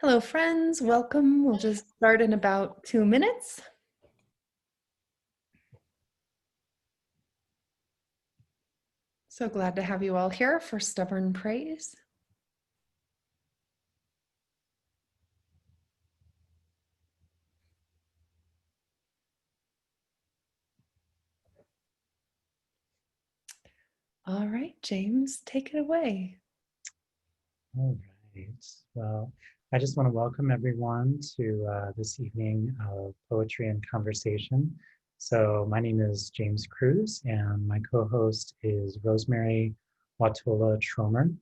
Hello, friends. Welcome. We'll just start in about 2 minutes. So glad to have you all here for Stubborn Praise. All right, James, take it away. All right. Well, I just want to welcome everyone to this evening of Poetry and Conversation. So my name is James Cruz, and my co-host is Rosemerry Wahtola Trommer.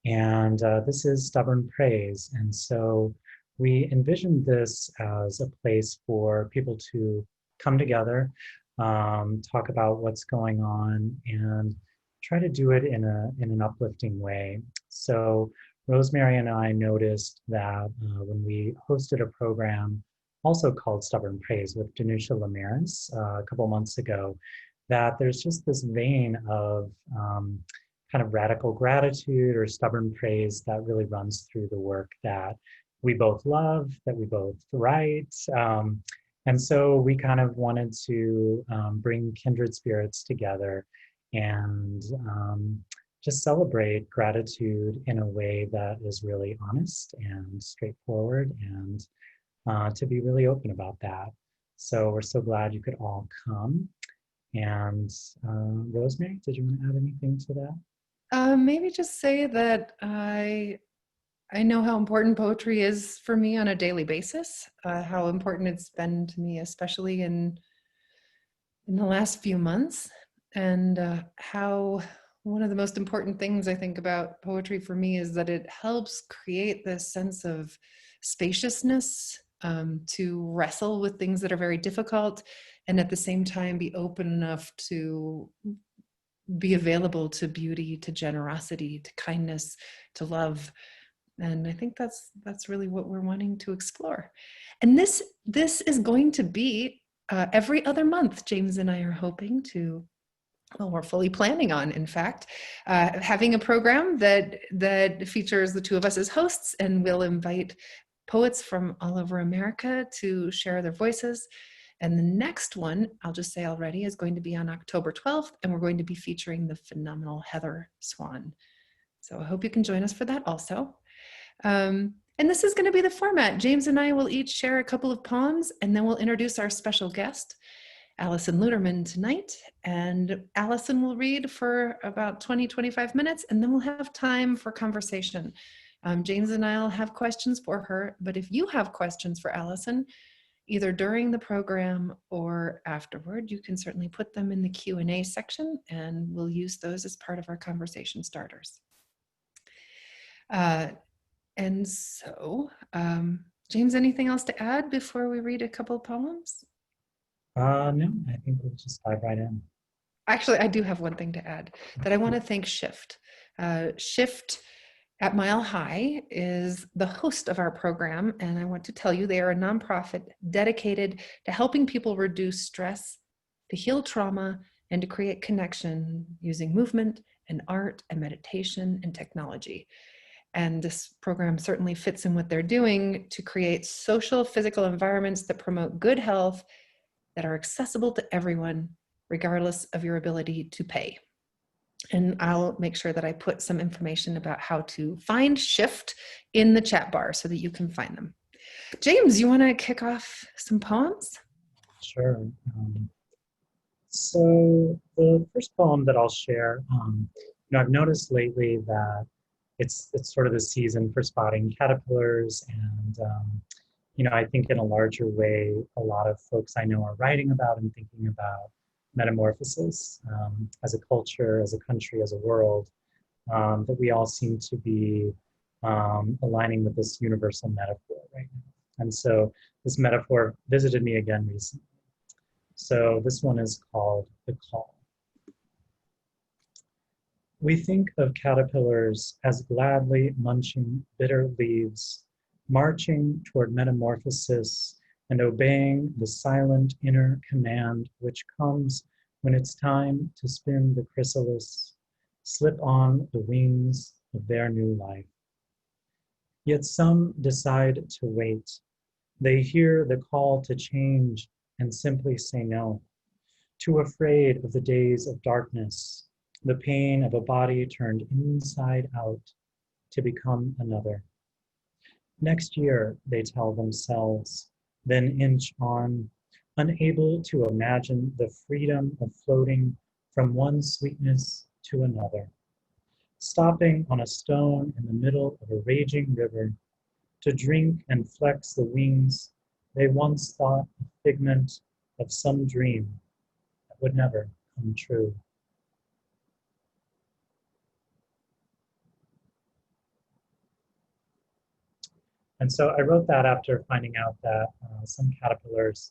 And this is Stubborn Praise. And so we envisioned this as a place for people to come together, talk about what's going on, and try to do it in an uplifting way. So Rosemerry and I noticed that when we hosted a program also called Stubborn Praise with Danusha Lamaris a couple months ago, that there's just this vein of kind of radical gratitude or stubborn praise that really runs through the work that we both love, that we both write. And so we kind of wanted to bring kindred spirits together and just celebrate gratitude in a way that is really honest and straightforward, and to be really open about that. So we're so glad you could all come. And Rosemerry, did you want to add anything to that? Maybe just say that I know how important poetry is for me on a daily basis, how important it's been to me, especially in the last few months, and how one of the most important things I think about poetry for me is that it helps create this sense of spaciousness, to wrestle with things that are very difficult, and at the same time be open enough to be available to beauty, to generosity, to kindness, to love. And I think that's really what we're wanting to explore. And this is going to be every other month. James and I are hoping to, well, we're fully planning on, in fact, having a program that features the two of us as hosts, and we'll invite poets from all over America to share their voices. And the next one, I'll just say already, is going to be on October 12th, and we're going to be featuring the phenomenal Heather Swan. So I hope you can join us for that also. And this is going to be the format. James and I will each share a couple of poems, and then we'll introduce our special guest, Alison Luterman, tonight. And Alison will read for about 20-25 minutes, and then we'll have time for conversation. James and I will have questions for her, but if you have questions for Alison, either during the program or afterward, you can certainly put them in the Q&A section, and we'll use those as part of our conversation starters. And so, James, anything else to add before we read a couple of poems? No, I think we'll just dive right in. Actually, I do have one thing to add, that I want to thank SHYFT. SHYFT at Mile High is the host of our program, and I want to tell you they are a nonprofit dedicated to helping people reduce stress, to heal trauma, and to create connection using movement and art and meditation and technology. And this program certainly fits in what they're doing to create social, physical environments that promote good health, that are accessible to everyone, regardless of your ability to pay. And I'll make sure that I put some information about how to find SHYFT in the chat bar so that you can find them. James, you want to kick off some poems? Sure. So the first poem that I'll share, I've noticed lately that it's sort of the season for spotting caterpillars, and I think in a larger way, a lot of folks I know are writing about and thinking about metamorphosis as a culture, as a country, as a world, that we all seem to be aligning with this universal metaphor right now. And so this metaphor visited me again recently. So this one is called The Call. We think of caterpillars as gladly munching bitter leaves, marching toward metamorphosis and obeying the silent inner command which comes when it's time to spin the chrysalis, slip on the wings of their new life. Yet some decide to wait. They hear the call to change and simply say no, too afraid of the days of darkness, the pain of a body turned inside out to become another. Next year, they tell themselves, then inch on, unable to imagine the freedom of floating from one sweetness to another, stopping on a stone in the middle of a raging river to drink and flex the wings they once thought a figment of some dream that would never come true. And so I wrote that after finding out that some caterpillars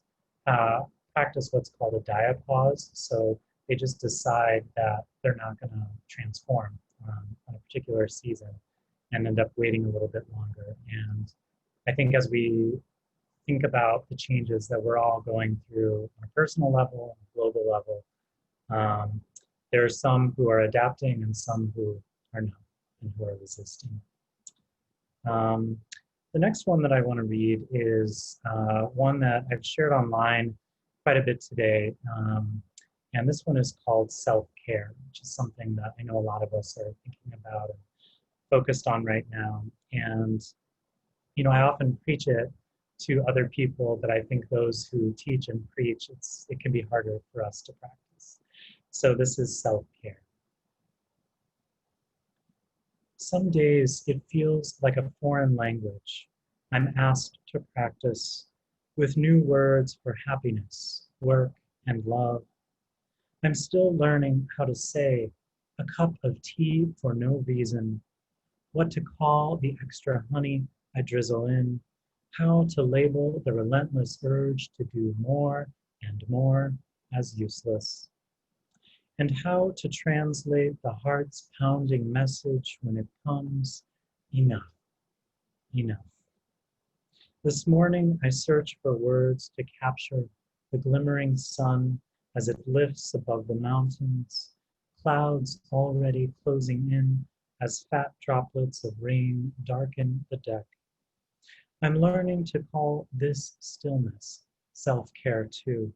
practice what's called a diapause. So they just decide that they're not going to transform on a particular season and end up waiting a little bit longer. And I think as we think about the changes that we're all going through on a personal level, global level, there are some who are adapting and some who are not and who are resisting. The next one that I want to read is one that I've shared online quite a bit today. And this one is called Self-Care, which is something that I know a lot of us are thinking about and focused on right now. And, you know, I often preach it to other people, but I think those who teach and preach, it can be harder for us to practice. So this is self-care. Some days it feels like a foreign language I'm asked to practice with new words for happiness, work, and love. I'm still learning how to say a cup of tea for no reason, what to call the extra honey I drizzle in, how to label the relentless urge to do more and more as useless, and how to translate the heart's pounding message when it comes, enough, enough. This morning I search for words to capture the glimmering sun as it lifts above the mountains, clouds already closing in as fat droplets of rain darken the deck. I'm learning to call this stillness self-care too,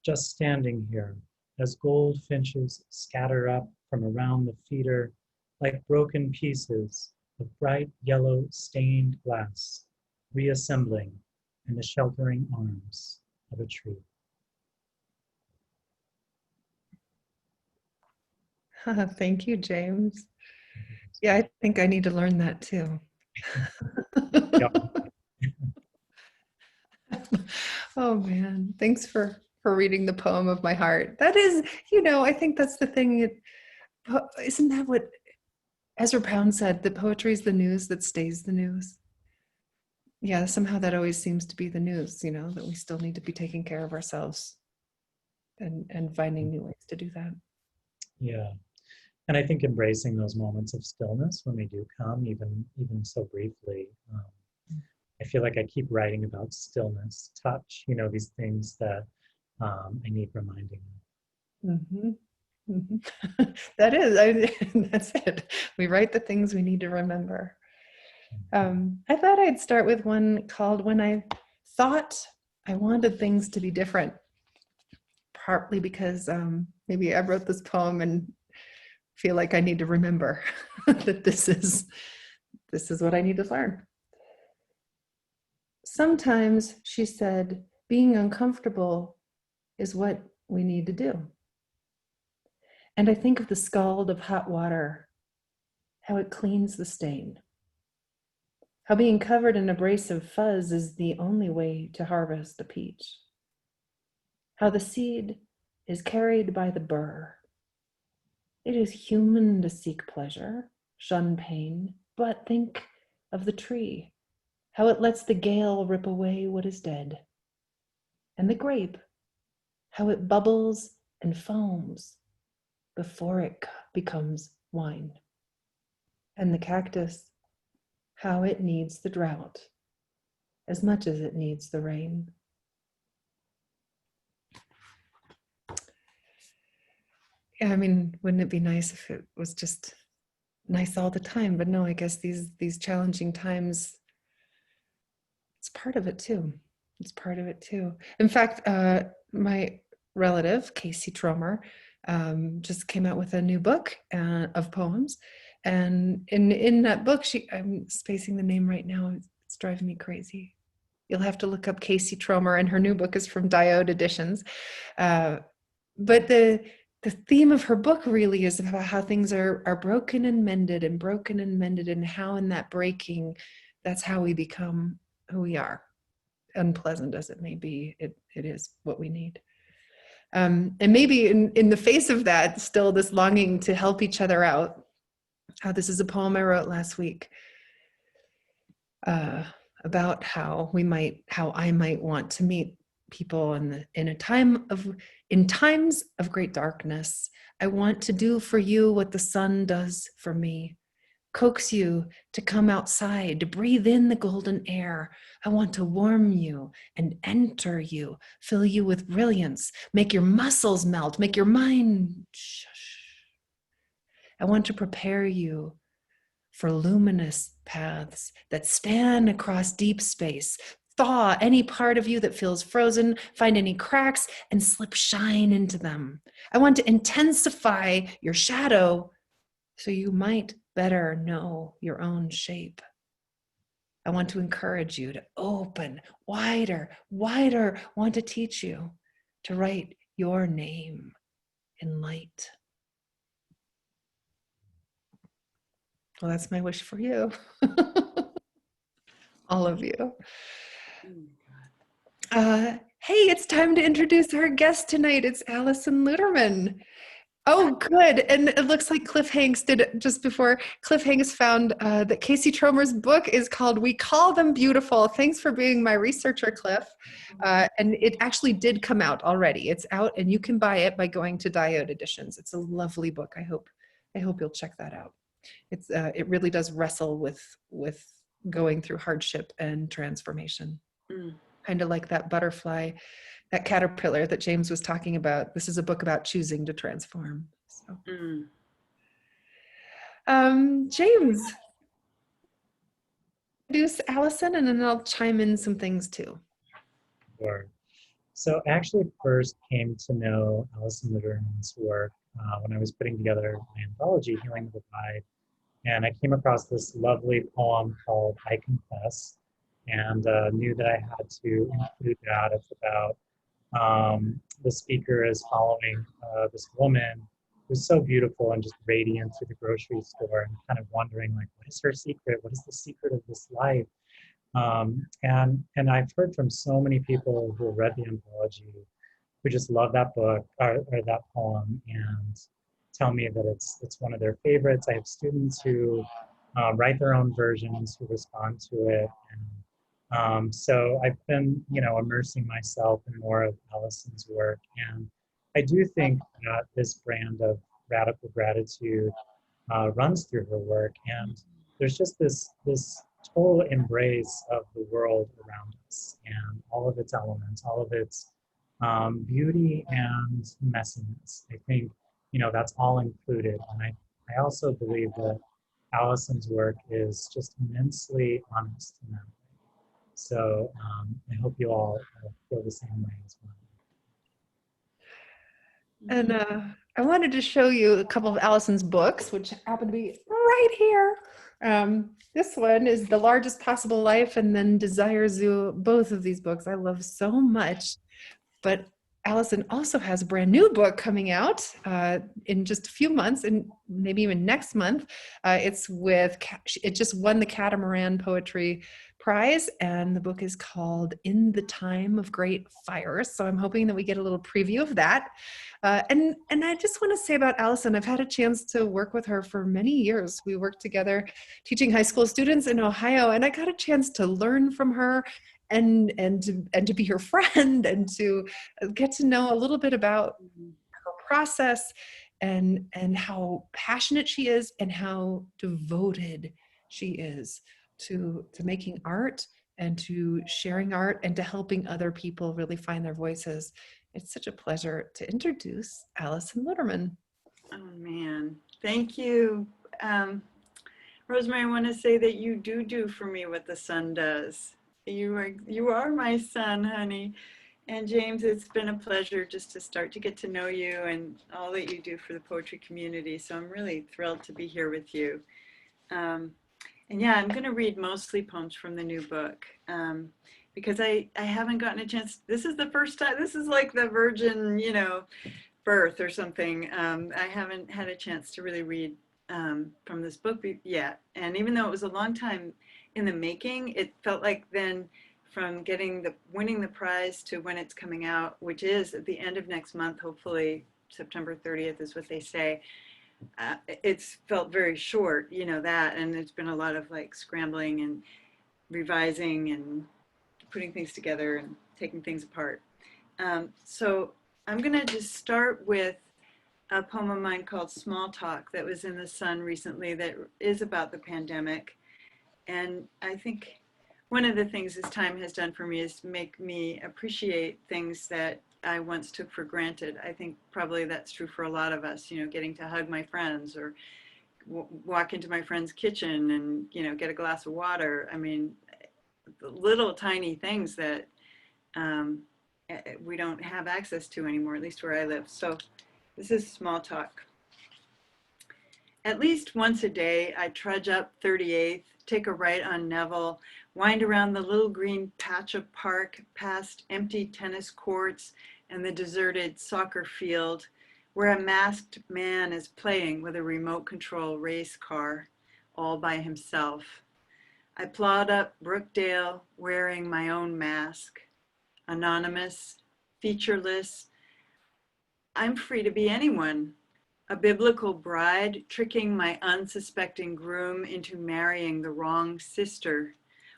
just standing here as goldfinches scatter up from around the feeder like broken pieces of bright yellow stained glass, reassembling in the sheltering arms of a tree. Thank you, James. Yeah, I think I need to learn that too. Oh man, thanks for reading the poem of my heart. That is, you know, I think that's the thing. Isn't that what Ezra Pound said? That poetry is the news that stays the news. Yeah, somehow that always seems to be the news, you know, that we still need to be taking care of ourselves and finding new ways to do that. Yeah. And I think embracing those moments of stillness when they do come, even so briefly. I feel like I keep writing about stillness, touch, you know, these things that I need reminding of. Mm-hmm. Mm-hmm. That's it. We write the things we need to remember. I thought I'd start with one called When I Thought I Wanted Things to Be Different, partly because maybe I wrote this poem and feel like I need to remember that this is what I need to learn. Sometimes, she said, being uncomfortable is what we need to do. And I think of the scald of hot water, how it cleans the stain. How being covered in abrasive fuzz is the only way to harvest a peach. How the seed is carried by the burr. It is human to seek pleasure, shun pain, but think of the tree, how it lets the gale rip away what is dead. And the grape, how it bubbles and foams before it becomes wine. And the cactus, how it needs the drought as much as it needs the rain. Yeah, I mean, wouldn't it be nice if it was just nice all the time, but no, I guess these challenging times, it's part of it too. It's part of it too. In fact, my relative, Casey Trommer, just came out with a new book of poems. And in that book, I'm spacing the name right now. It's driving me crazy. You'll have to look up Casey Trommer, and her new book is from Diode Editions. But the theme of her book really is about how things are broken and mended, and how in that breaking, that's how we become who we are. Unpleasant as it may be, it is what we need. And maybe in the face of that, still this longing to help each other out. This is a poem I wrote last week about how I might want to meet people in times of great darkness. I want to do for you what the sun does for me. Coax you to come outside, to breathe in the golden air. I want to warm you and enter you, fill you with brilliance, make your muscles melt, make your mind shush. I want to prepare you for luminous paths that span across deep space. Thaw any part of you that feels frozen, find any cracks, and slip shine into them. I want to intensify your shadow so you might better know your own shape. I want to encourage you to open wider, want to teach you to write your name in light. Well, that's my wish for you. All of you. Hey, it's time to introduce our guest tonight. It's Alison Luterman. Oh, good. And it looks like Cliff Hanks did it just before. Cliff Hanks found that Casey Trommer's book is called We Call Them Beautiful. Thanks for being my researcher, Cliff. And it actually did come out already. It's out and you can buy it by going to Diode Editions. It's a lovely book. I hope you'll check that out. It really does wrestle with going through hardship and transformation. Kind of like that butterfly, that caterpillar that James was talking about. This is a book about choosing to transform. So. James, introduce Alison, and then I'll chime in some things too. Sure. So I actually first came to know Alison Luterman's work when I was putting together my anthology, Healing the Divide. And I came across this lovely poem called I Confess, and knew that I had to include that. It's about the speaker is following this woman who's so beautiful and just radiant through the grocery store, and kind of wondering, like, what is her secret? What is the secret of this life? And I've heard from so many people who have read the anthology who just love that book or that poem and tell me that it's one of their favorites. I have students who write their own versions, who respond to it, and so I've been, immersing myself in more of Alison's work, and I do think that this brand of radical gratitude runs through her work, and there's just this total embrace of the world around us and all of its elements, all of its beauty and messiness. I think that's all included, and I also believe that Alison's work is just immensely honest in that way. So I hope you all feel the same way as well. And I wanted to show you a couple of Alison's books, which happen to be right here. This one is The Largest Possible Life, and then Desire Zoo. Both of these books I love so much. But Alison also has a brand new book coming out in just a few months, and maybe even next month. It just won the Catamaran Poetry Prize, and the book is called In the Time of Great Fires. So I'm hoping that we get a little preview of that. And I just want to say about Alison, I've had a chance to work with her for many years. We worked together teaching high school students in Ohio, and I got a chance to learn from her and to be her friend and to get to know a little bit about her process and how passionate she is and how devoted she is to making art and to sharing art and to helping other people really find their voices. It's such a pleasure to introduce Alison Luterman. Oh man, thank you. Rosemary, I want to say that you do for me what the sun does. You are my sun, honey. And James, it's been a pleasure just to start to get to know you and all that you do for the poetry community. So I'm really thrilled to be here with you. Um, and yeah, I'm going to read mostly poems from the new book because I haven't gotten a chance. This is the first time. This is like the virgin, birth or something. I haven't had a chance to really read from this book yet. And even though it was a long time in the making, it felt like then from winning the prize to when it's coming out, which is at the end of next month, hopefully September 30th is what they say. It's felt very short, that, and there's been a lot of like scrambling and revising and putting things together and taking things apart. So I'm going to just start with a poem of mine called Small Talk that was in the Sun recently that is about the pandemic. And I think one of the things this time has done for me is make me appreciate things that I once took for granted. I think probably that's true for a lot of us, getting to hug my friends or walk into my friend's kitchen and, get a glass of water. I mean, the little tiny things that we don't have access to anymore, at least where I live. So this is Small Talk. At least once a day, I trudge up 38th, take a right on Neville, wind around the little green patch of park, past empty tennis courts and the deserted soccer field, where a masked man is playing with a remote control race car, all by himself. I plod up Brookdale, wearing my own mask, anonymous, featureless. I'm free to be anyone. A biblical bride tricking my unsuspecting groom into marrying the wrong sister,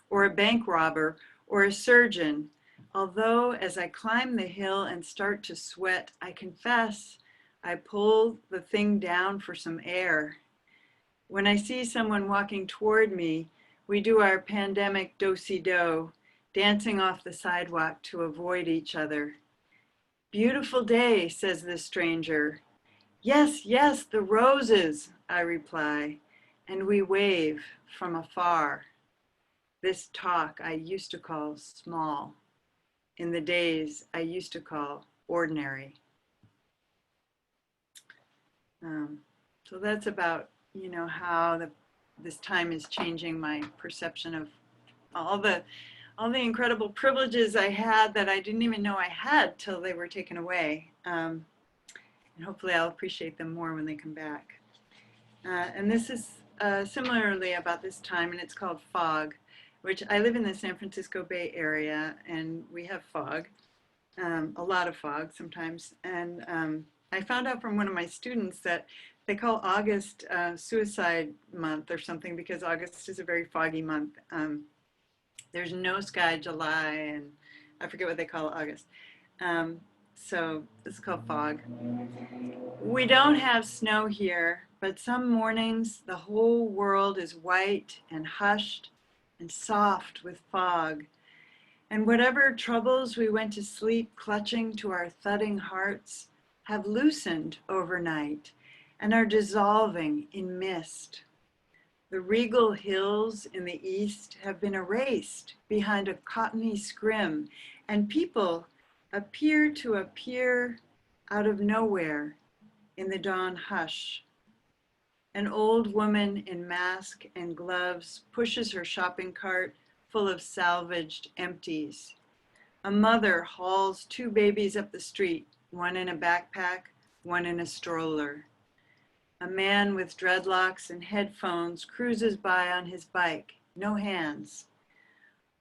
or a bank robber, or a surgeon. Although as I climb the hill and start to sweat, I confess I pull the thing down for some air. When I see someone walking toward me, we do our pandemic do-si-do, dancing off the sidewalk to avoid each other. Beautiful day, says the stranger. Yes, yes, the roses, I reply, and we wave from afar. This talk I used to call small, in the days I used to call ordinary. So that's about, how this time is changing my perception of all the incredible privileges I had that I didn't even know I had till they were taken away. And hopefully I'll appreciate them more when they come back. And this is similarly about this time, and it's called Fog, which I live in the San Francisco Bay Area, and we have fog, a lot of fog sometimes. And I found out from one of my students that they call August suicide month or something because August is a very foggy month. There's no sky July, and I forget what they call August. So this is called Fog. We don't have snow here, but some mornings the whole world is white and hushed and soft with fog. And whatever troubles we went to sleep clutching to our thudding hearts have loosened overnight and are dissolving in mist. The regal hills in the east have been erased behind a cottony scrim, and people appear to appear out of nowhere in the dawn hush. An old woman in mask and gloves pushes her shopping cart full of salvaged empties. A mother hauls two babies up the street, one in a backpack, one in a stroller. A man with dreadlocks and headphones cruises by on his bike, no hands.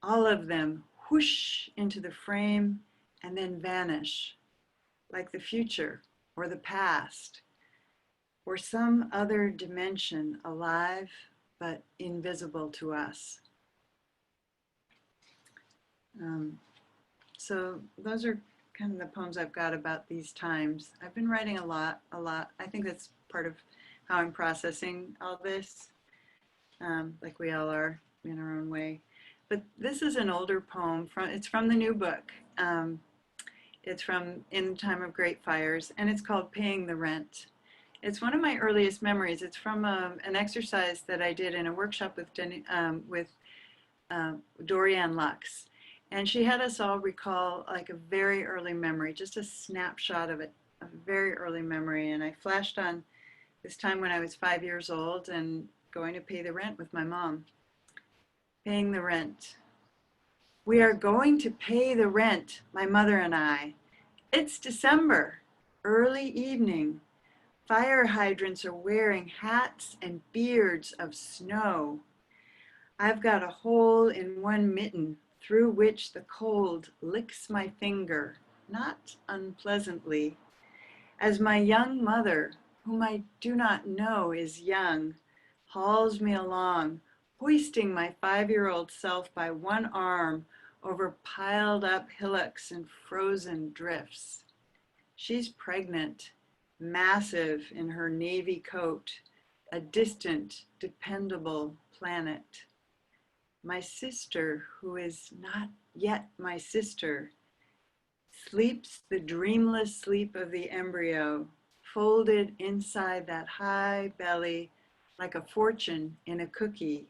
All of them whoosh into the frame and then vanish, like the future or the past, or some other dimension alive but invisible to us. So those are kind of the poems I've got about these times. I've been writing a lot. I think that's part of how I'm processing all this, like we all are in our own way. But this is an older poem, it's from the new book. It's from In the Time of Great Fires, and it's called Paying the Rent. It's one of my earliest memories. It's from an exercise that I did in a workshop with Dorianne Lux. And she had us all recall like a very early memory, just a snapshot of it, a very early memory. And I flashed on this time when I was 5 years old and going to pay the rent with my mom. Paying the rent. We are going to pay the rent, my mother and I. It's December, early evening. Fire hydrants are wearing hats and beards of snow. I've got a hole in one mitten through which the cold licks my finger, not unpleasantly, as my young mother, whom I do not know is young, hauls me along, hoisting my 5-year-old self by one arm over piled up hillocks and frozen drifts. She's pregnant, massive in her navy coat, a distant, dependable planet. My sister, who is not yet my sister, sleeps the dreamless sleep of the embryo, folded inside that high belly like a fortune in a cookie,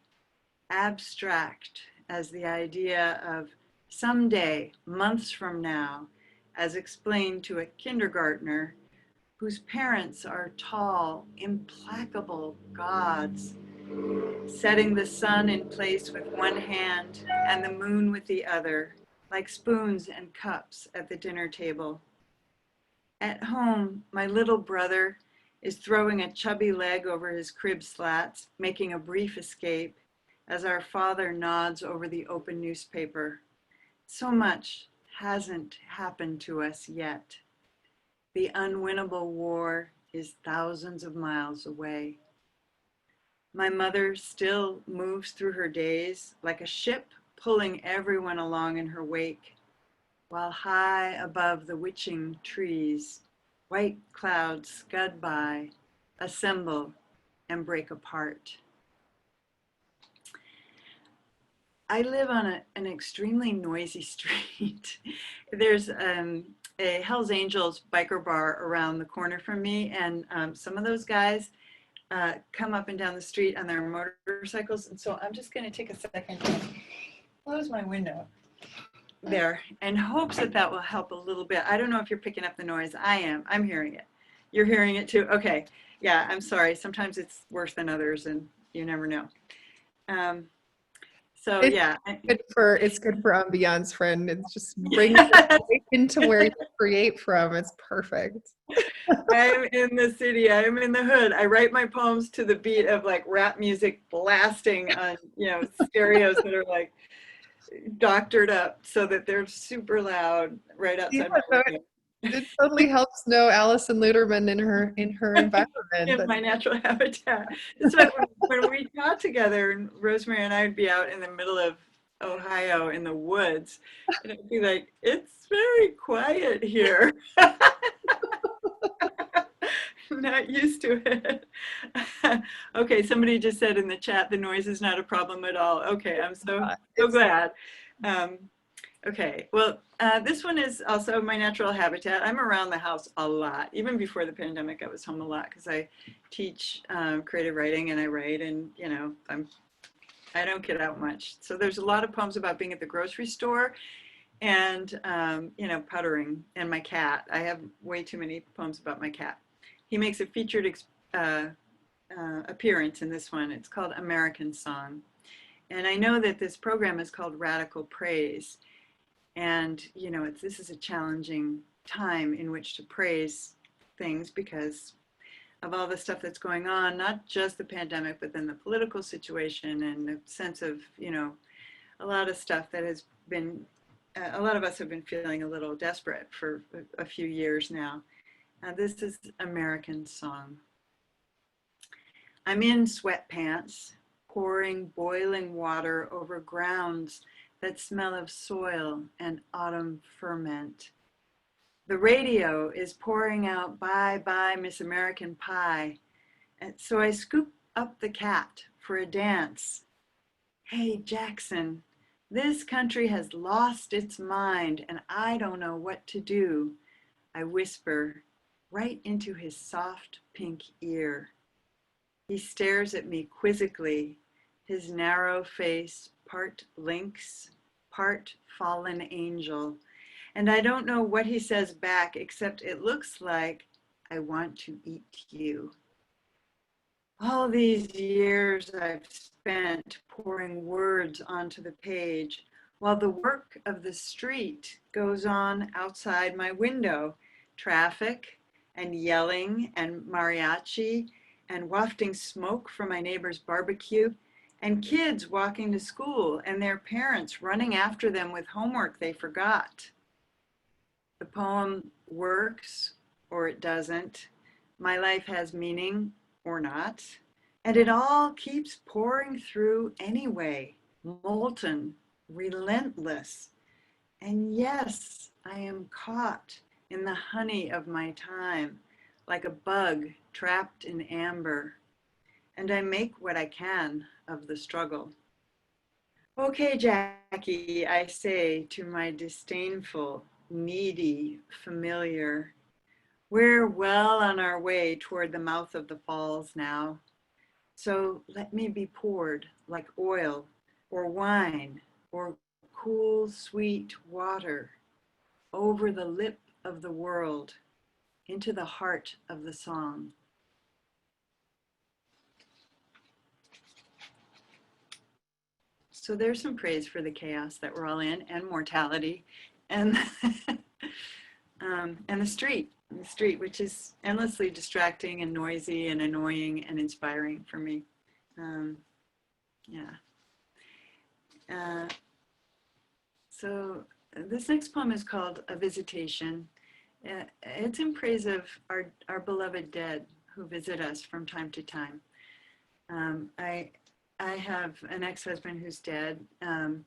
abstract as the idea of someday, months from now, as explained to a kindergartner whose parents are tall, implacable gods, setting the sun in place with one hand and the moon with the other, like spoons and cups at the dinner table. At home, my little brother is throwing a chubby leg over his crib slats, making a brief escape as our father nods over the open newspaper. So much hasn't happened to us yet. The unwinnable war is thousands of miles away. My mother still moves through her days like a ship pulling everyone along in her wake, while high above the witching trees, white clouds scud by, assemble, and break apart. I live on an extremely noisy street. There's a Hells Angels biker bar around the corner from me, and some of those guys come up and down the street on their motorcycles. And so I'm just going to take a second and close my window there in hopes that that will help a little bit. I don't know if you're picking up the noise. I am. I'm hearing it. You're hearing it too? Okay. Yeah, I'm sorry. Sometimes it's worse than others, and you never know. So It's yeah. it's good for ambiance, friend. It's just brings it right into where you create from. It's perfect. I'm in the city. I'm in the hood. I write my poems to the beat of like rap music blasting on, stereos that are like doctored up so that they're super loud right outside my window. It totally helps know Alison Luterman in her environment. In my natural habitat. It's like when we taught together, and Rosemerry and I would be out in the middle of Ohio in the woods, and I'd be like, it's very quiet here. I'm not used to it. Okay, somebody just said in the chat, the noise is not a problem at all. Okay, I'm so glad. Okay, well, this one is also my natural habitat. I'm around the house a lot. Even before the pandemic, I was home a lot because I teach creative writing and I write, and I don't get out much. So there's a lot of poems about being at the grocery store and puttering, and my cat. I have way too many poems about my cat. He makes a featured appearance in this one. It's called American Song. And I know that this program is called Radical Praise. And, this is a challenging time in which to praise things because of all the stuff that's going on, not just the pandemic, but then the political situation and the sense of, a lot of stuff that has been, a lot of us have been feeling a little desperate for a few years now. This is American Song. I'm in sweatpants, pouring boiling water over grounds that smell of soil and autumn ferment. The radio is pouring out "Bye Bye Miss American Pie," and so I scoop up the cat for a dance. Hey Jackson, this country has lost its mind and I don't know what to do, I whisper right into his soft pink ear. He stares at me quizzically, his narrow face part lynx, part fallen angel. And I don't know what he says back, except it looks like, I want to eat you. All these years I've spent pouring words onto the page, while the work of the street goes on outside my window. Traffic and yelling and mariachi and wafting smoke from my neighbor's barbecue and kids walking to school and their parents running after them with homework they forgot. The poem works or it doesn't. My life has meaning or not. And it all keeps pouring through anyway, molten, relentless. And yes, I am caught in the honey of my time, like a bug trapped in amber. And I make what I can of the struggle. Okay, Jackie, I say to my disdainful, needy familiar, we're well on our way toward the mouth of the falls now. So let me be poured like oil or wine or cool, sweet water over the lip of the world into the heart of the song. So there's some praise for the chaos that we're all in and mortality and, and the street, which is endlessly distracting and noisy and annoying and inspiring for me. Yeah. So this next poem is called A Visitation. It's in praise of our beloved dead who visit us from time to time. I have an ex-husband who's dead, and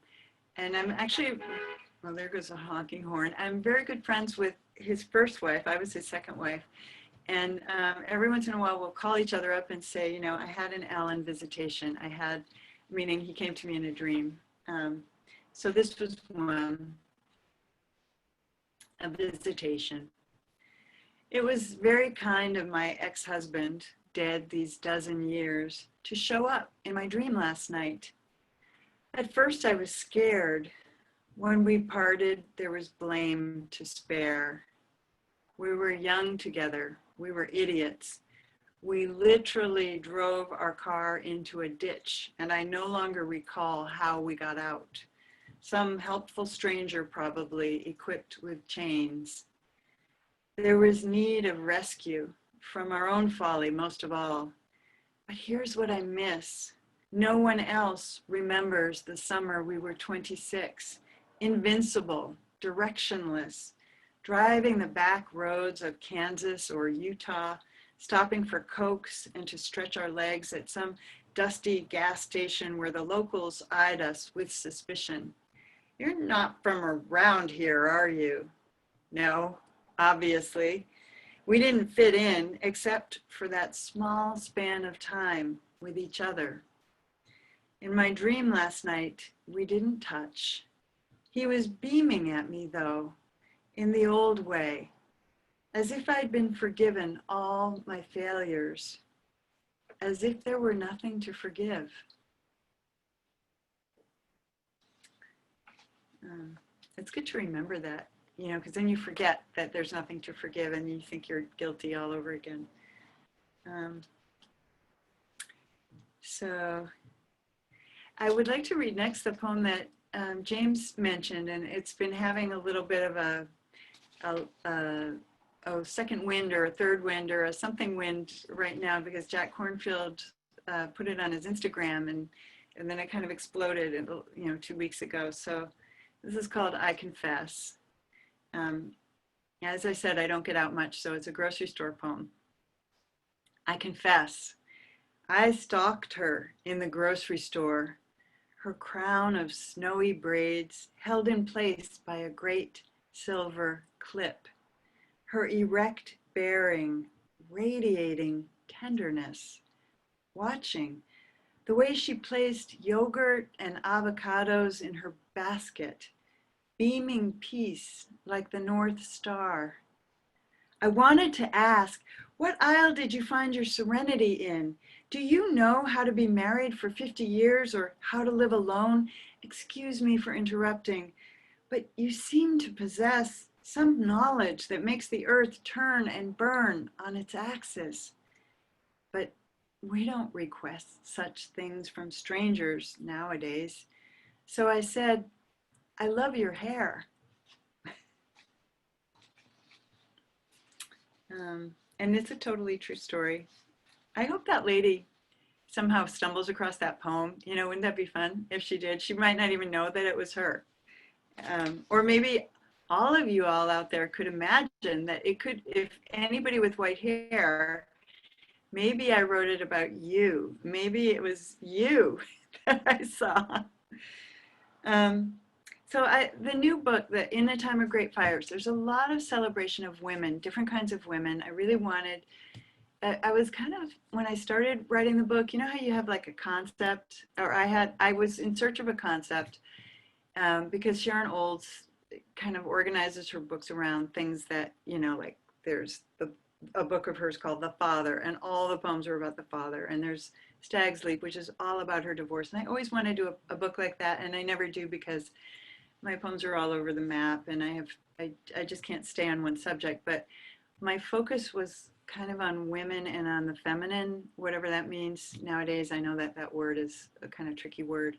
I'm actually, well, there goes a honking horn. I'm very good friends with his first wife. I was his second wife. And every once in a while, we'll call each other up and say, you know, I had an Alan visitation. Meaning he came to me in a dream. So this was one, a visitation. It was very kind of my ex-husband, dead these dozen years, to show up in my dream last night. At first I was scared. When we parted, there was blame to spare. We were young together. We were idiots. We literally drove our car into a ditch, and I no longer recall how we got out. Some helpful stranger probably, equipped with chains. There was need of rescue from our own folly, most of all. But here's what I miss. No one else remembers the summer we were 26, invincible, directionless, driving the back roads of Kansas or Utah, stopping for Cokes and to stretch our legs at some dusty gas station where the locals eyed us with suspicion. You're not from around here, are you? No, obviously. We didn't fit in except for that small span of time with each other. In my dream last night, we didn't touch. He was beaming at me, though, in the old way, as if I'd been forgiven all my failures, as if there were nothing to forgive. It's good to remember that, you know, because then you forget that there's nothing to forgive and you think you're guilty all over again. So I would like to read next the poem that James mentioned, and it's been having a little bit of a second wind or a third wind or a something wind right now because Jack Cornfield put it on his Instagram and then it kind of exploded, 2 weeks ago. So this is called I Confess. As I said, I don't get out much, so it's a grocery store poem. I confess, I stalked her in the grocery store, her crown of snowy braids held in place by a great silver clip, her erect bearing radiating tenderness, watching the way she placed yogurt and avocados in her basket, beaming peace like the North Star. I wanted to ask, what aisle did you find your serenity in? Do you know how to be married for 50 years or how to live alone? Excuse me for interrupting, but you seem to possess some knowledge that makes the earth turn and burn on its axis. But we don't request such things from strangers nowadays. So I said, I love your hair. And it's a totally true story. I hope that lady somehow stumbles across that poem. You know, wouldn't that be fun if she did? She might not even know that it was her. Or maybe all of you all out there could imagine that it could, if anybody with white hair, maybe I wrote it about you. Maybe it was you that I saw. The new book, In a Time of Great Fires, there's a lot of celebration of women, different kinds of women. I really wanted, I was kind of, when I started writing the book, you know how you have like a concept, or I was in search of a concept, because Sharon Olds kind of organizes her books around things that, you know, like there's a book of hers called The Father, and all the poems are about the father, and there's Stag's Leap, which is all about her divorce. And I always want to do a book like that, and I never do because my poems are all over the map, and I just can't stay on one subject. But my focus was kind of on women and on the feminine, whatever that means nowadays. I know that that word is a kind of tricky word.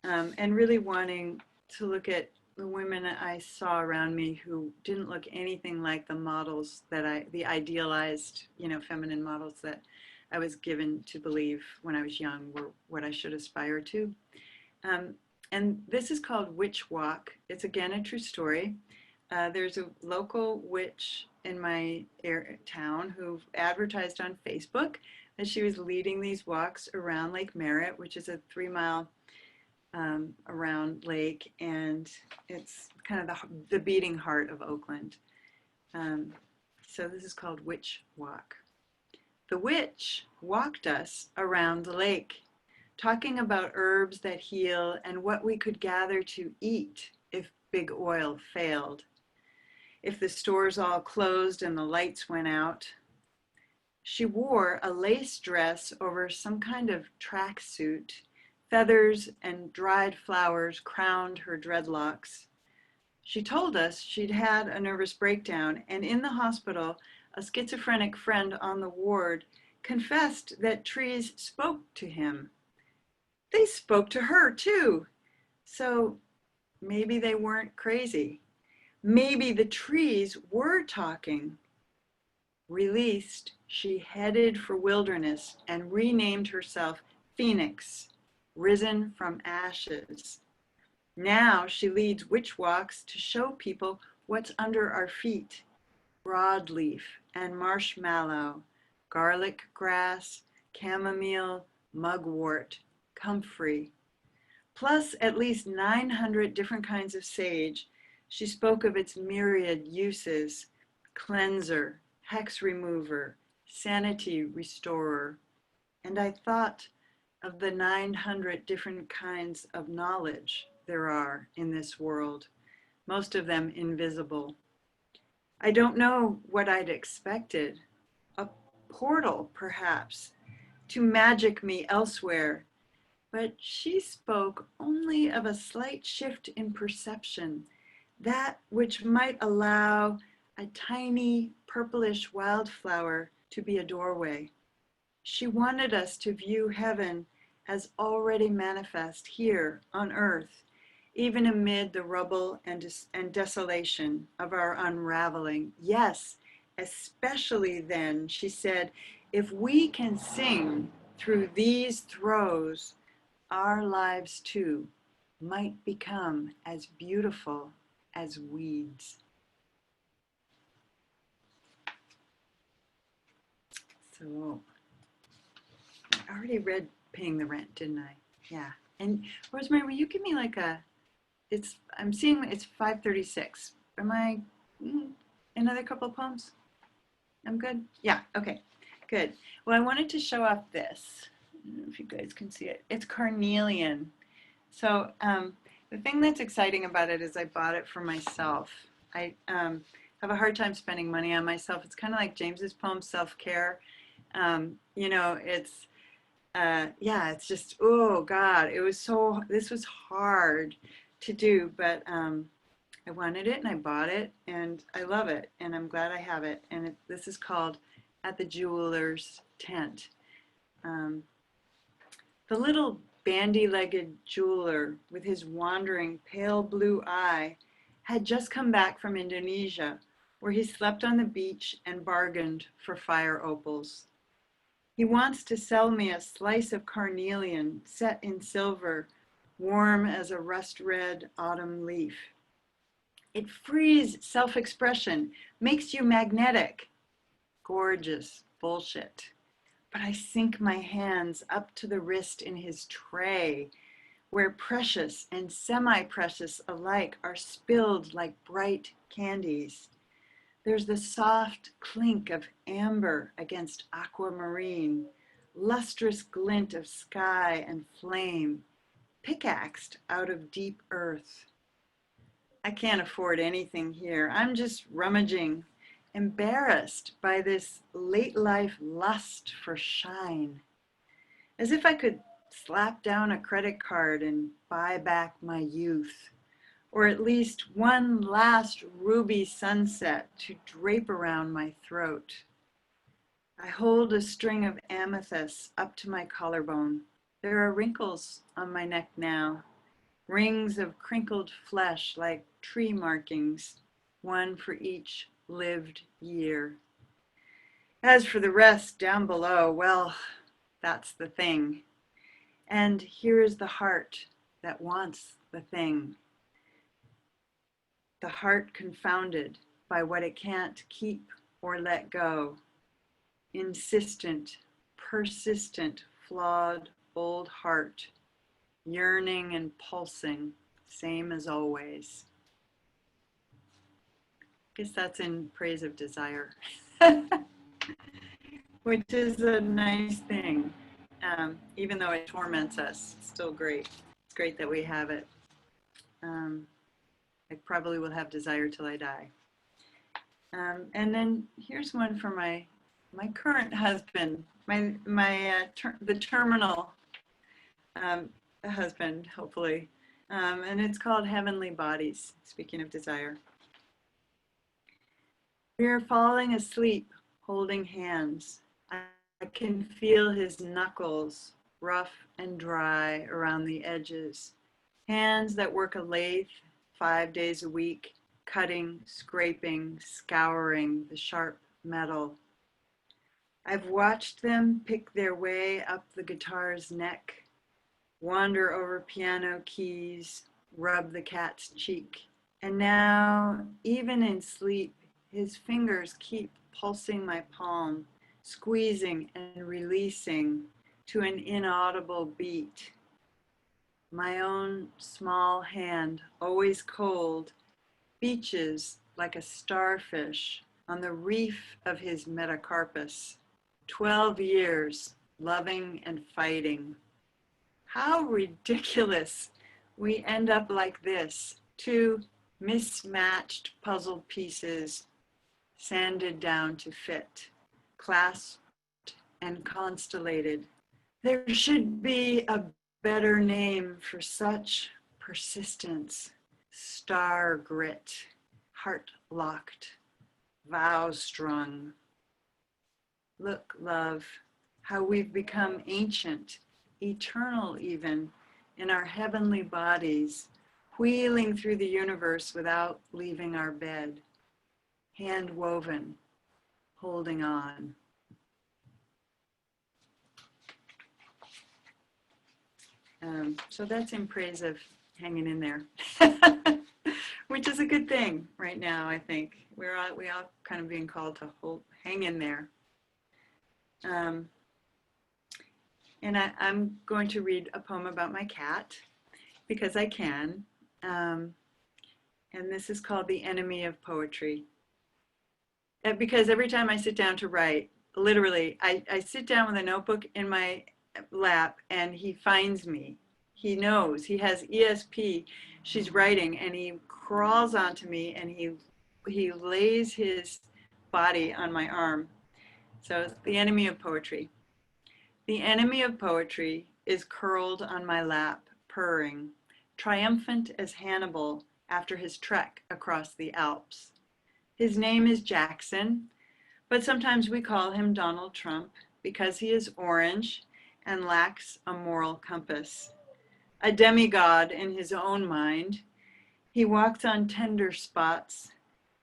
And really wanting to look at the women I saw around me who didn't look anything like the models that the idealized, you know, feminine models that I was given to believe when I was young were what I should aspire to. And this is called Witch Walk. It's again a true story. There's a local witch in my town who advertised on Facebook that she was leading these walks around Lake Merritt, which is a 3-mile around lake, and it's kind of the beating heart of Oakland. So this is called Witch Walk. The witch walked us around the lake, talking about herbs that heal and what we could gather to eat if big oil failed, if the stores all closed and the lights went out. She wore a lace dress over some kind of tracksuit. Feathers and dried flowers crowned her dreadlocks. She told us she'd had a nervous breakdown, and in the hospital, a schizophrenic friend on the ward confessed that trees spoke to him. They spoke to her too. So maybe they weren't crazy. Maybe the trees were talking. Released, she headed for wilderness and renamed herself Phoenix, risen from ashes. Now she leads witch walks to show people what's under our feet. Broadleaf and marshmallow, garlic grass, chamomile, mugwort, comfrey, plus at least 900 different kinds of sage. She spoke of its myriad uses: cleanser, hex remover, sanity restorer. And I thought of the 900 different kinds of knowledge there are in this world, most of them invisible. I don't know what I'd expected. A portal, perhaps, to magic me elsewhere. But she spoke only of a slight shift in perception, that which might allow a tiny purplish wildflower to be a doorway. She wanted us to view heaven as already manifest here on earth, even amid the rubble and desolation of our unraveling. Yes, especially then, she said, if we can sing through these throes, our lives too might become as beautiful as weeds. So I already read Paying the Rent, didn't I? Yeah. And Rosemerry, will you give me like I'm seeing it's 5:36. Am I another couple of poems? I'm good? Yeah, okay, good. Well, I wanted to show off this. I don't know if you guys can see it. It's carnelian. So the thing that's exciting about it is I bought it for myself. I have a hard time spending money on myself. It's kind of like James's poem, Self-Care. You know, it's, yeah, it's just, oh God, this was hard to do, but I wanted it and I bought it and I love it and I'm glad I have it. And this is called At the Jeweler's Tent. The little bandy-legged jeweler with his wandering pale blue eye had just come back from Indonesia, where he slept on the beach and bargained for fire opals. He wants to sell me a slice of carnelian set in silver, warm as a rust-red autumn leaf. It frees self-expression, makes you magnetic. Gorgeous bullshit. But I sink my hands up to the wrist in his tray, where precious and semi-precious alike are spilled like bright candies. There's the soft clink of amber against aquamarine, lustrous glint of sky and flame, pickaxed out of deep earth. I can't afford anything here. I'm just rummaging, embarrassed by this late life lust for shine, as if I could slap down a credit card and buy back my youth, or at least one last ruby sunset to drape around my throat. I hold a string of amethysts up to my collarbone. There are wrinkles on my neck now, rings of crinkled flesh like tree markings, one for each lived year. As for the rest down below, well, that's the thing. And here is the heart that wants the thing. The heart confounded by what it can't keep or let go. Insistent, persistent, flawed old heart, yearning and pulsing, same as always. I guess that's in praise of desire, which is a nice thing. Even though it torments us, it's still great. It's great that we have it. I probably will have desire till I die. And then here's one for my current husband, the terminal husband, hopefully. And it's called Heavenly Bodies, speaking of desire. We are falling asleep, holding hands. I can feel his knuckles, rough and dry around the edges. Hands that work a lathe 5 days a week, cutting, scraping, scouring the sharp metal. I've watched them pick their way up the guitar's neck, wander over piano keys, rub the cat's cheek. And now, even in sleep, his fingers keep pulsing my palm, squeezing and releasing to an inaudible beat. My own small hand, always cold, beaches like a starfish on the reef of his metacarpus. 12 years, loving and fighting. How ridiculous we end up like this, two mismatched puzzle pieces sanded down to fit, clasped and constellated. There should be a better name for such persistence. Star grit, heart locked, vow strung. Look, love, how we've become ancient, eternal even, in our heavenly bodies, wheeling through the universe without leaving our bed, hand woven, holding on. So that's in praise of hanging in there, which is a good thing right now, I think. We all kind of being called to hang in there. And I'm going to read a poem about my cat, because I can. And this is called The Enemy of Poetry. Because every time I sit down to write, literally, I sit down with a notebook in my lap and he finds me. He knows, he has ESP, she's writing, and he crawls onto me and he he lays his body on my arm. So it's the enemy of poetry. The enemy of poetry is curled on my lap, purring, triumphant as Hannibal after his trek across the Alps. His name is Jackson, but sometimes we call him Donald Trump because he is orange and lacks a moral compass. A demigod in his own mind, he walks on tender spots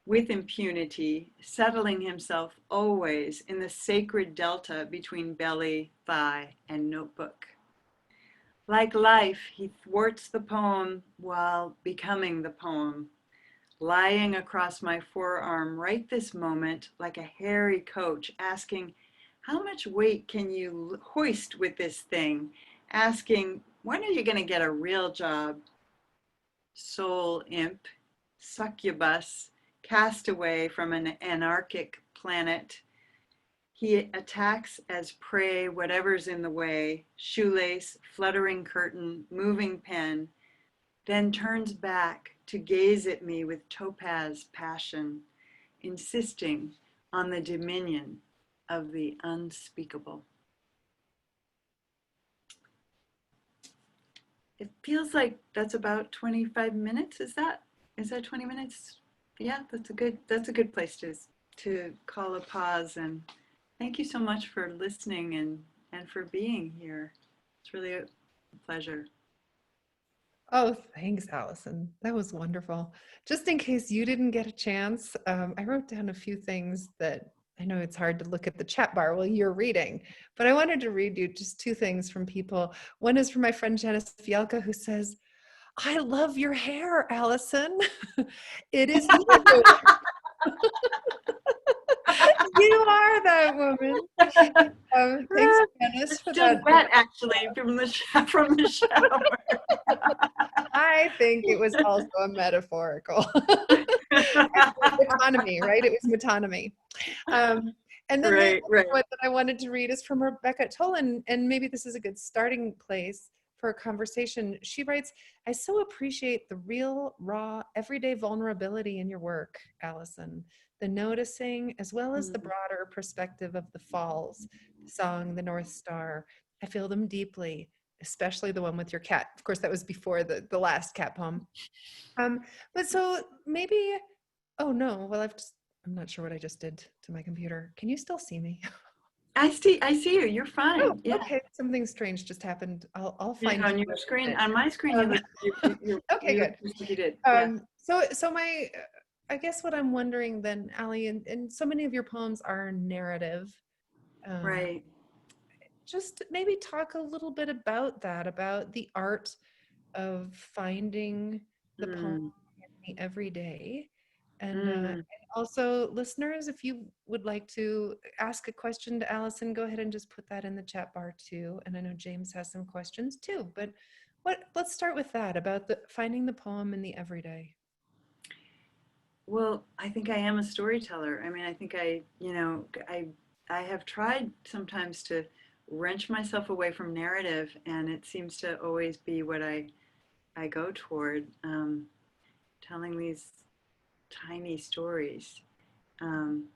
with impunity, settling himself always in the sacred delta between belly, thigh, and notebook. Like life, he thwarts the poem while becoming the poem, lying across my forearm right this moment like a hairy coach asking, how much weight can you hoist with this thing? Asking, when are you going to get a real job? Soul imp, succubus, cast away from an anarchic planet. He attacks as prey whatever's in the way, shoelace, fluttering curtain, moving pen, then turns back to gaze at me with topaz passion, insisting on the dominion of the unspeakable. It feels like that's about 25 minutes. Is that 20 minutes? Yeah, that's a good place to call a pause. And thank you so much for listening and for being here. It's really a pleasure. Oh, thanks, Allison. That was wonderful. Just in case you didn't get a chance, I wrote down a few things that I know it's hard to look at the chat bar while you're reading, but I wanted to read you just two things from people. One is from my friend Janice Fialka, who says, I love your hair, Allison. It is you. You are that woman. Thanks, Janice, for Still that. wet, actually, from the shower. I think it was also a metaphorical. Metonymy, right? It was metonymy. And then Right, the right. one that I wanted to read is from Rebecca Tolan, and maybe this is a good starting place for a conversation. She writes, I so appreciate the real, raw, everyday vulnerability in your work, Allison. The noticing, as well as the broader perspective of the falls, the song, the North Star. I feel them deeply, especially the one with your cat. Of course, that was before the last cat poem. But so maybe, oh no, well, I'm not sure what I just did to my computer. Can you still see me? I see you. You're fine. Oh, Yeah. okay. Something strange just happened. I'll Yeah, find on you your in a screen, minute. on my screen, Okay, good. you did. Yeah. So my, I guess what I'm wondering then, Ali, and so many of your poems are narrative. Right. Just maybe talk a little bit about that, about the art of finding the poem in the everyday. And also, listeners, if you would like to ask a question to Allison, go ahead and just put that in the chat bar too. And I know James has some questions too. But let's start with that, about finding the poem in the everyday. Well, I think I am a storyteller. I mean, I think I have tried sometimes to wrench myself away from narrative, and it seems to always be what I go toward, telling these tiny stories. And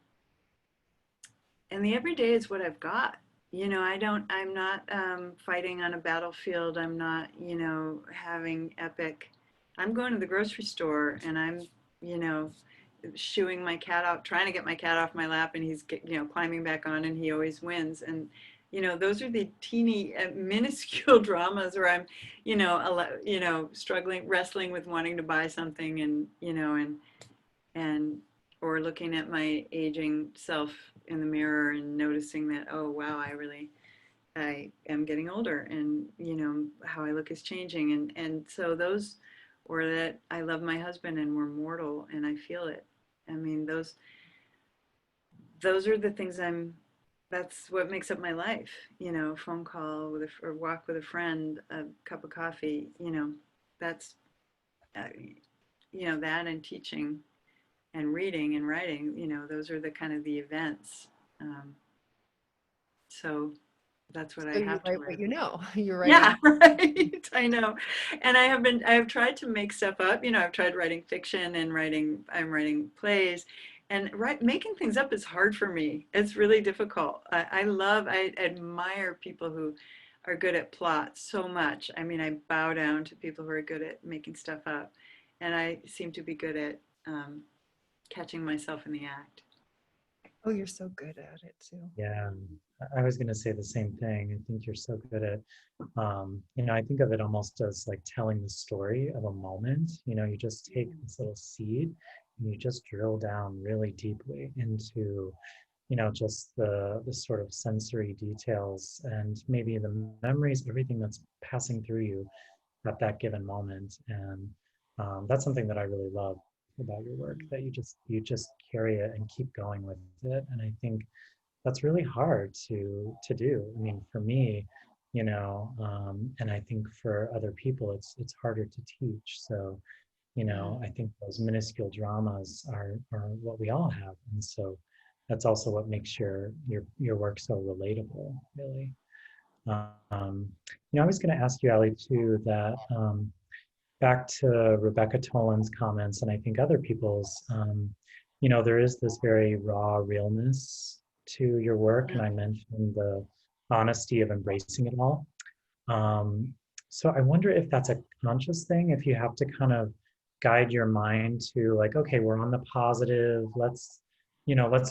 the everyday is what I've got. I'm not fighting on a battlefield. I'm not, having epic. I'm going to the grocery store and I'm, shooing my cat out, trying to get my cat off my lap, and he's, climbing back on, and he always wins. And, those are the teeny, minuscule dramas where I'm, struggling, wrestling with wanting to buy something, and or looking at my aging self in the mirror and noticing that, oh wow, I am getting older, and how I look is changing, and so those, or that I love my husband and we're mortal and I feel it. I mean, those are the things that's what makes up my life. Phone call or walk with a friend, a cup of coffee, that's that, and teaching and reading and writing, those are the kind of the events. So that's what So I you have to write wear. what you know. You're writing. Yeah, right. I know. And I have tried to make stuff up. I've tried writing fiction and I'm writing plays, and making things up is hard for me. It's really difficult. I admire people who are good at plots so much. I mean, I bow down to people who are good at making stuff up, and I seem to be good at catching myself in the act. Oh, you're so good at it too. Yeah, I was going to say the same thing. I think you're so good at, I think of it almost as like telling the story of a moment. You just take this little seed and you just drill down really deeply into, just the sort of sensory details and maybe the memories, everything that's passing through you at that given moment. And that's something that I really love about your work, that you just carry it and keep going with it. And I think that's really hard to do. I mean, for me, and I think for other people, it's harder to teach. So, I think those minuscule dramas are what we all have, and so that's also what makes your work so relatable, really. I was going to ask you, Ali, too, that back to Rebecca Tolan's comments, and I think other people's, there is this very raw realness to your work, and I mentioned the honesty of embracing it all. So I wonder if that's a conscious thing, if you have to kind of guide your mind to like, okay, we're on the positive, let's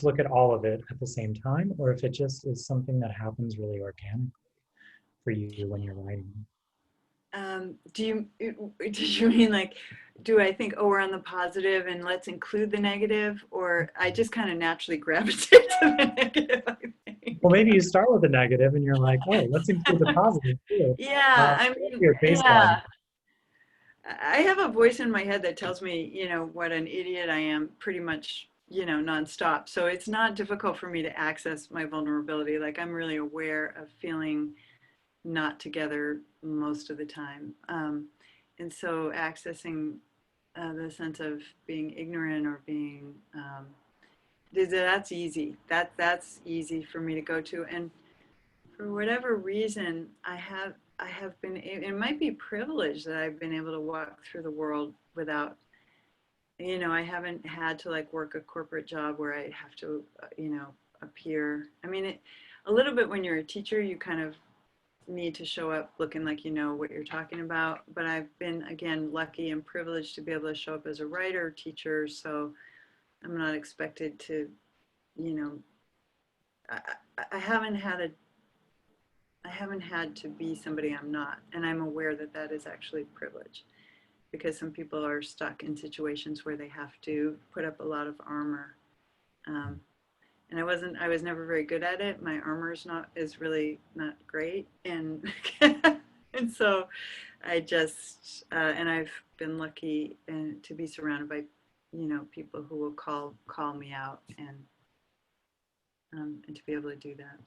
look at all of it at the same time, or if it just is something that happens really organically for you when you're writing. Did you mean like, do I think, oh, we're on the positive and let's include the negative, or I just kind of naturally gravitate to the negative, I think. Well, maybe you start with the negative and you're like, oh, let's include the positive too. Yeah, I mean, Your baseline. yeah. I have a voice in my head that tells me, what an idiot I am pretty much, nonstop. So it's not difficult for me to access my vulnerability. Like I'm really aware of feeling not together most of the time. And so accessing the sense of being ignorant or being, that's easy. That's easy for me to go to. And for whatever reason, I have been, it might be privileged that I've been able to walk through the world without, I haven't had to like work a corporate job where I have to, appear. I mean, a little bit when you're a teacher, you kind of need to show up looking like you know what you're talking about. But I've been, again, lucky and privileged to be able to show up as a writer, teacher. So I'm not expected to, I haven't had to be somebody I'm not. And I'm aware that that is actually privilege, because some people are stuck in situations where they have to put up a lot of armor. And I was never very good at it. My armor is really not great. And, and so I just, and I've been lucky to be surrounded by, people who will call me out and to be able to do that.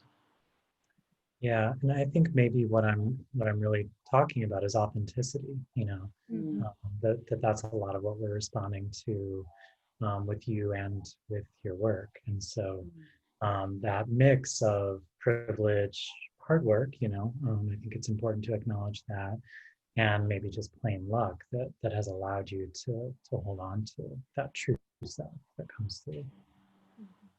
Yeah, and I think maybe what I'm really talking about is authenticity. Mm-hmm. That's a lot of what we're responding to with you and with your work, and so that mix of privilege, hard work. I think it's important to acknowledge that, and maybe just plain luck that has allowed you to hold on to that true self that comes through.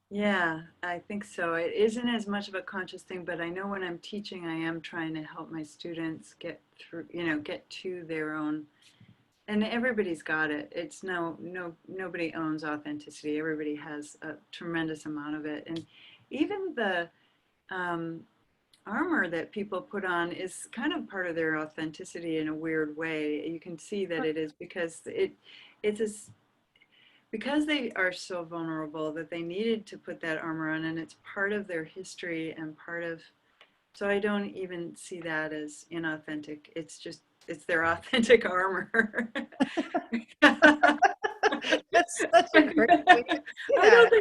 Yeah, I think so. It isn't as much of a conscious thing, but I know when I'm teaching, I am trying to help my students get through, get to their own, and everybody's got it. It's nobody owns authenticity. Everybody has a tremendous amount of it. And even the armor that people put on is kind of part of their authenticity in a weird way. You can see that it is because because they are so vulnerable that they needed to put that armor on, and it's part of their history and so I don't even see that as inauthentic. It's their authentic armor. That's such a great way to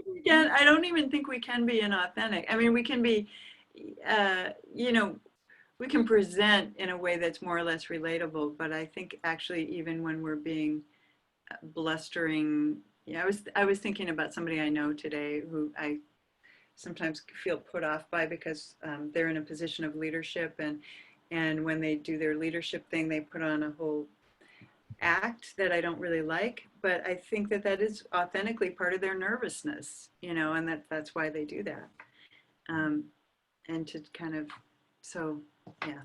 see that. I don't even think we can be inauthentic. I mean, we can be, we can present in a way that's more or less relatable, but I think actually even when we're being blustering, I was thinking about somebody I know today who I sometimes feel put off by, because they're in a position of leadership, and when they do their leadership thing, they put on a whole act that I don't really like. But I think that that is authentically part of their nervousness, and that's why they do that. And to kind of, so yeah.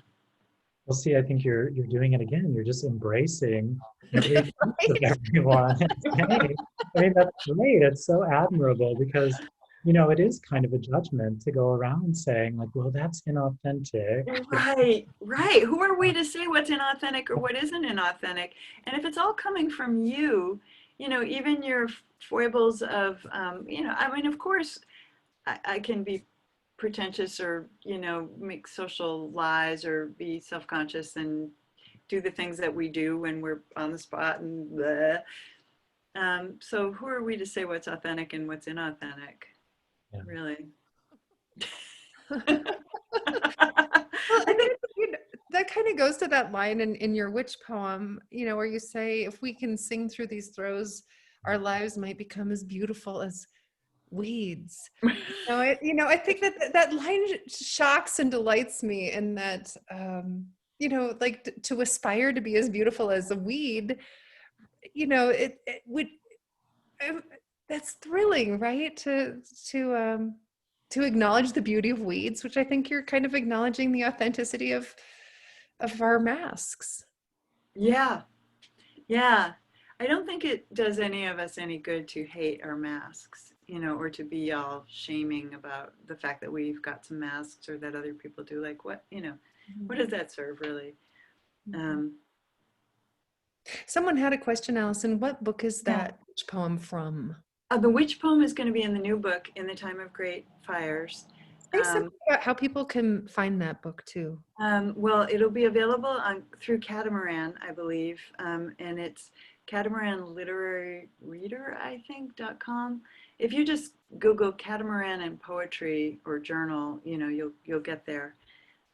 Well, see, I think you're doing it again. You're just embracing every piece of everyone. Hey, I mean, that's great. It's so admirable because, it is kind of a judgment to go around saying like, well, that's inauthentic. Right, right. Who are we to say what's inauthentic or what isn't inauthentic? And if it's all coming from you, even your foibles of, I mean, of course, I can be pretentious or, make social lies or be self-conscious and do the things that we do when we're on the spot and bleh. So who are we to say what's authentic and what's inauthentic? Yeah. Really? Well, I think that kind of goes to that line in your witch poem, where you say, if we can sing through these throes, our lives might become as beautiful as weeds. I think that line shocks and delights me, in that, like to aspire to be as beautiful as a weed, it would, that's thrilling, right? To acknowledge the beauty of weeds, which I think you're kind of acknowledging the authenticity of our masks. Yeah, yeah. I don't think it does any of us any good to hate our masks, or to be all shaming about the fact that we've got some masks or that other people do. Like, what does that serve, really? Someone had a question, Alison. What book is Yeah. that witch poem from? The witch poem is going to be in the new book, In the Time of Great Fires. Say something about how people can find that book too. Well, it'll be available through Catamaran, I believe, and it's Catamaran Literary Reader, I think, .com. If you just Google Catamaran and poetry or journal, you'll get there.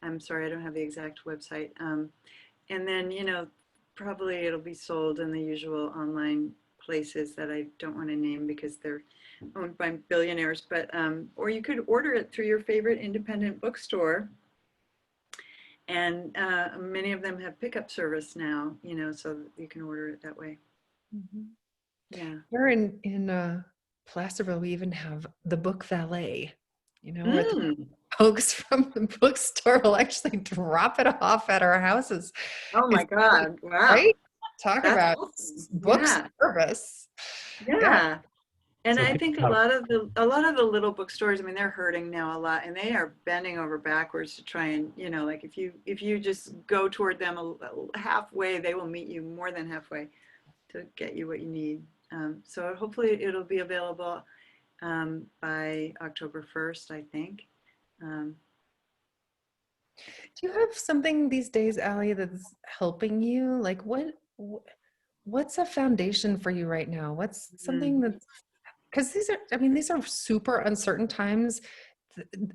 I'm sorry, I don't have the exact website. And then, probably it'll be sold in the usual online places that I don't want to name because they're owned by billionaires, but or you could order it through your favorite independent bookstore, and many of them have pickup service now, so you can order it that way. Mm-hmm. Yeah. Here in Placerville, we even have the book valet, where the folks from the bookstore will actually drop it off at our houses. Oh my God! Wow. Right? Talk That's about awesome. book Yeah. service. Yeah. And So I think a lot of the little bookstores, I mean, they're hurting now a lot, and they are bending over backwards to try and, like if you just go toward them halfway, they will meet you more than halfway to get you what you need. So hopefully it'll be available by October 1st, I think. Do you have something these days, Allie, that's helping you? Like what's a foundation for you right now? What's something that's, because these are super uncertain times,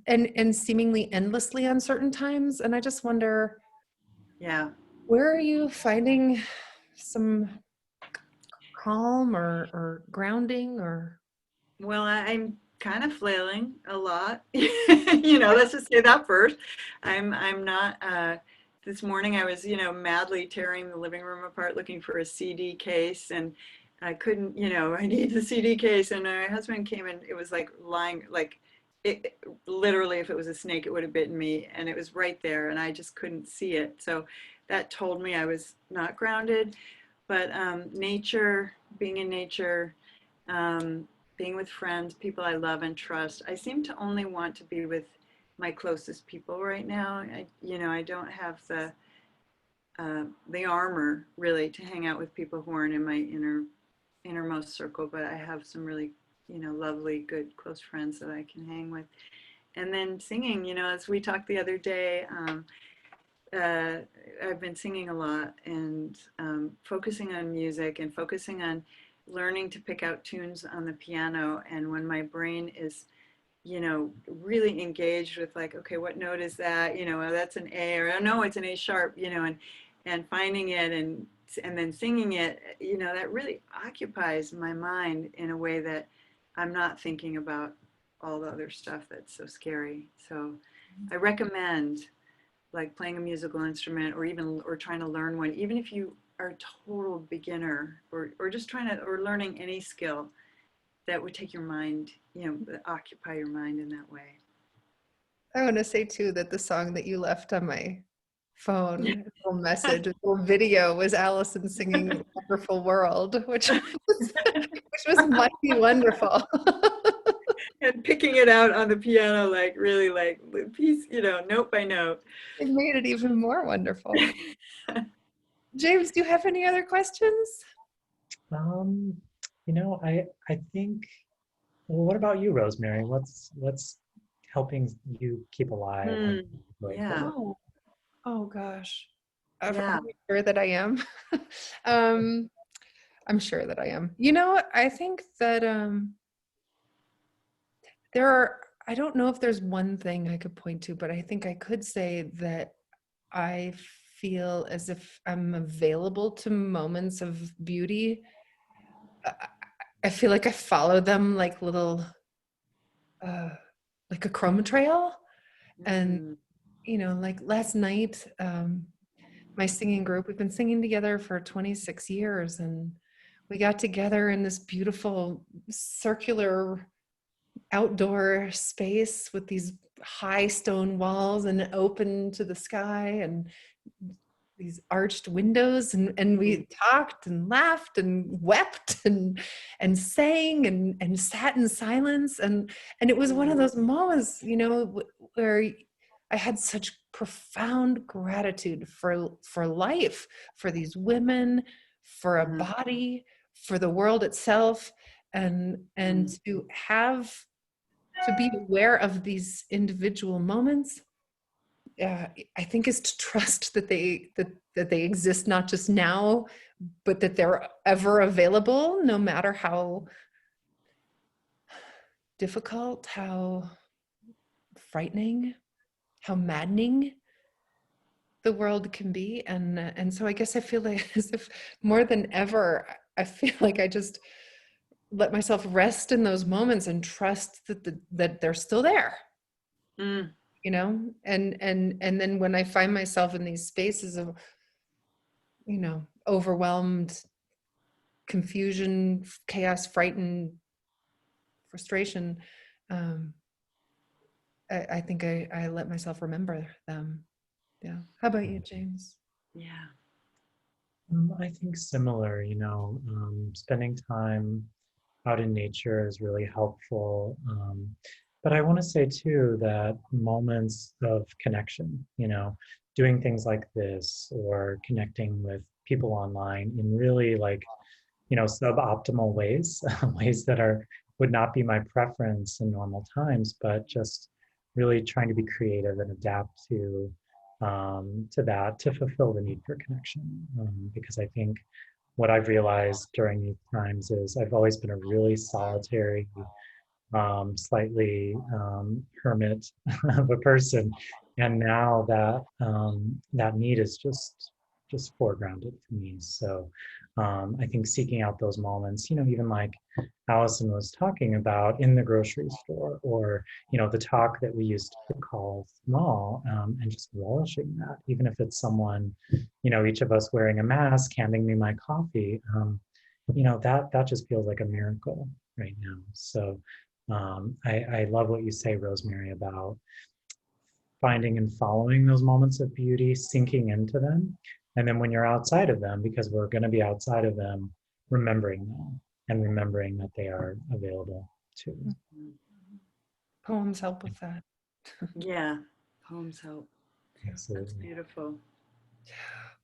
and seemingly endlessly uncertain times. And I just wonder, Yeah. where are you finding some calm or grounding or? Well, I'm kind of flailing a lot. Let's just say that first. I'm not, this morning I was, madly tearing the living room apart looking for a CD case, and I couldn't, I need the CD case. And my husband came and it was like lying, like it literally, if it was a snake, it would have bitten me, and it was right there and I just couldn't see it. So that told me I was not grounded. But nature, being in nature, being with friends, people I love and trust. I seem to only want to be with my closest people right now. I don't have the armor really to hang out with people who aren't in my innermost circle, but I have some really, lovely, good, close friends that I can hang with. And then singing, as we talked the other day, I've been singing a lot and focusing on music and focusing on learning to pick out tunes on the piano. And when my brain is, really engaged with like, okay, what note is that? That's an A, or oh, no, it's an A sharp, and finding it and then singing it, that really occupies my mind in a way that I'm not thinking about all the other stuff that's so scary. So I recommend like playing a musical instrument or trying to learn one, even if you are a total beginner or just trying to, or learning any skill that would take your mind, occupy your mind in that way. I want to say too that the song that you left on my phone, a little message, a little video, was Alison singing "Wonderful World," which was mighty wonderful. And picking it out on the piano, like really like piece, note by note. It made it even more wonderful. James, do you have any other questions? I think, well, what about you, Rosemerry? What's helping you keep alive? And going Yeah. forward? Oh gosh. Yeah. Are you sure that I am? I'm sure that I am. I think that I don't know if there's one thing I could point to, but I think I could say that I feel as if I'm available to moments of beauty. I feel like I follow them like little, like a chroma trail. And, like last night, my singing group, we've been singing together for 26 years, and we got together in this beautiful circular outdoor space with these high stone walls and open to the sky and these arched windows, and we talked and laughed and wept and sang and sat in silence, and it was one of those moments, where I had such profound gratitude for life, for these women, for a body, for the world itself, and to be aware of these individual moments. I think is to trust that they exist not just now, but that they're ever available, no matter how difficult, how frightening, how maddening the world can be. And so I guess I feel like as if more than ever, I feel like I just let myself rest in those moments and trust that they're still there. And then when I find myself in these spaces of, overwhelmed, confusion, chaos, frightened, frustration, I think I let myself remember them. Yeah. How about you, James? Yeah. I think similar, spending time out in nature is really helpful. But I want to say too that moments of connection, doing things like this or connecting with people online in really suboptimal ways, ways that would not be my preference in normal times, but just really trying to be creative and adapt to that to fulfill the need for connection. Because I think what I've realized during these times is I've always been a really solitary, slightly hermit of a person, and now that need is just foregrounded for me. So I think seeking out those moments, even like Alison was talking about in the grocery store, or the talk that we used to call small, and just relishing that, even if it's someone, each of us wearing a mask, handing me my coffee, that just feels like a miracle right now. So I love what you say, Rosemerry, about finding and following those moments of beauty, sinking into them. And then when you're outside of them, because we're going to be outside of them, remembering them and remembering that they are available too. Poems help with that. Yeah. Poems help. Absolutely. That's beautiful.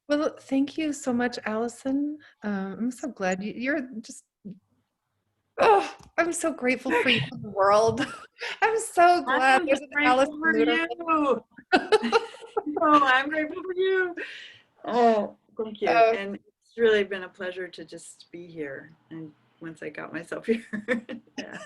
Well, thank you so much, Alison. I'm so glad you're just. Oh, I'm so grateful for you in the world. I'm so glad there's an Alison Luterman. Oh, I'm grateful for you. Oh, thank you. And it's really been a pleasure to just be here. And once I got myself here, yeah.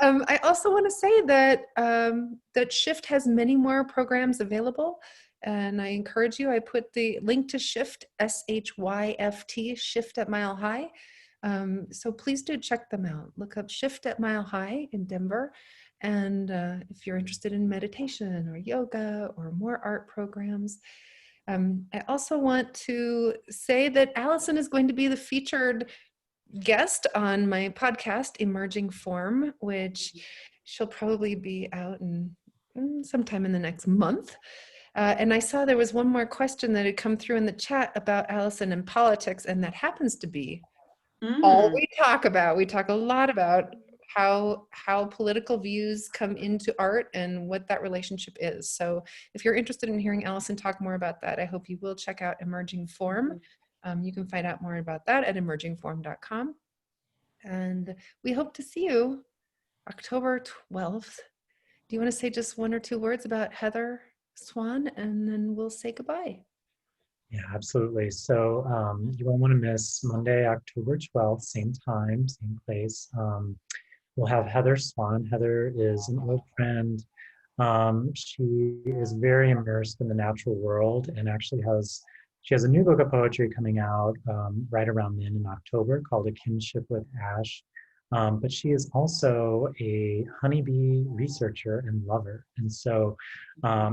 I also want to say that that SHYFT has many more programs available, and I encourage you. I put the link to SHYFT, SHYFT, SHYFT at Mile High. So please do check them out. Look up SHYFT at Mile High in Denver, And if you're interested in meditation or yoga or more art programs, I also want to say that Alison is going to be the featured guest on my podcast, Emerging Form, which she'll probably be out in sometime in the next month. And I saw there was one more question that had come through in the chat about Alison and politics, and that happens to be all we talk about. We talk a lot about how political views come into art and what that relationship is. So if you're interested in hearing Alison talk more about that, I hope you will check out Emerging Form. You can find out more about that at emergingform.com. And we hope to see you October 12th. Do you want to say just one or two words about Heather Swan, and then we'll say goodbye? Yeah, absolutely. So you won't want to miss Monday, October 12th, same time, same place. We'll have Heather Swan. Heather is an old friend. She is very immersed in the natural world and actually she has a new book of poetry coming out right around then in October called A Kinship with Ash. But she is also a honeybee researcher and lover. And so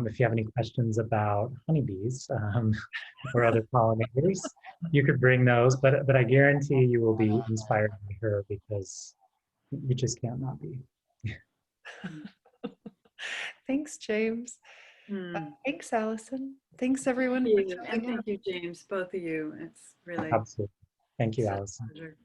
if you have any questions about honeybees or other pollinators, you could bring those. But I guarantee you will be inspired by her because you just can't not be. Thanks, James. Thanks, Alison. Thanks, everyone. Thank you. And thank you, James, both of you. It's really Absolutely. Thank you, such a Alison. pleasure.